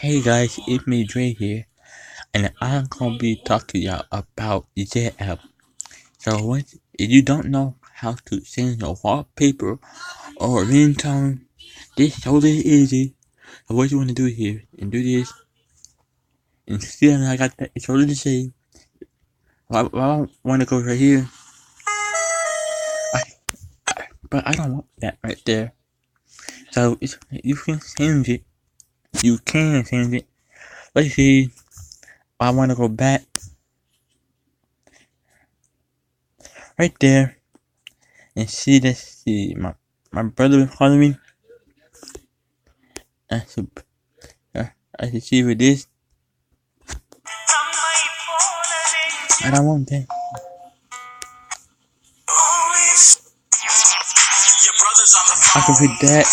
Hey guys, it's me Dre here, and I'm gonna be talking to y'all about the Zedge app. So if you don't know how to change your wallpaper or ringtone, this totally easy. So what you wanna do here and do this, and still I got that. It's totally the same. I wanna go right here, I, but I don't want that right there. So you can change it. You can change it. Let's see. I wanna go back right there. And see, let's see, my brother was calling me. I should, I should see with this. I don't want that. I can put that.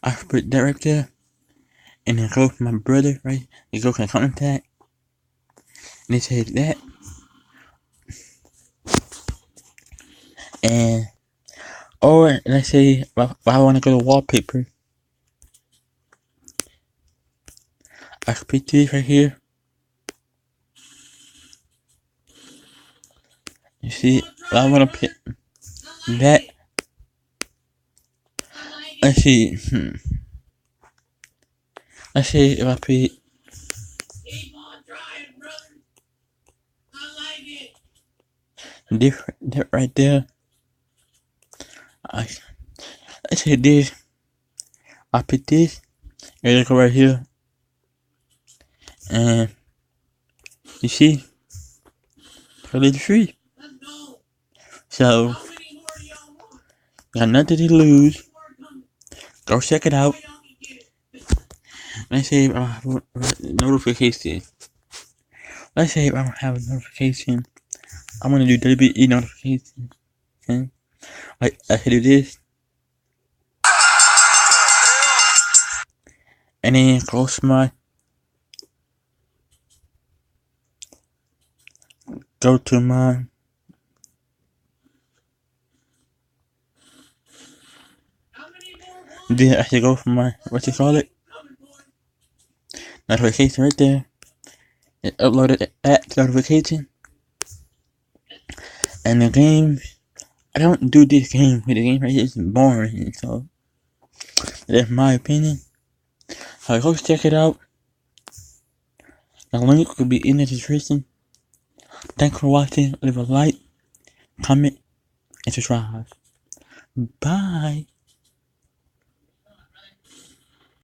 I can put that right there. And then go for my brother, right? You go to contact. And they say that. And, or let's say, if I want to go to wallpaper, I can put this right here. You see, if I want to put that. Let's see. Let's see if I put that right there. Let's say this. I put this. And I go right here. And you see, totally free. So, got nothing to lose. Go check it out. Let's say I have a notification. Let's say I don't have a notification. I'm gonna do WWE notification. Okay? I can do this. And then close go to my then I should go for my what you call it notification right there. It uploaded that notification. And the game, I don't do this game. The game right here is boring. So that's my opinion. So go check it out. The link will be in the description. Thanks for watching. Leave a like, comment, and subscribe. Bye.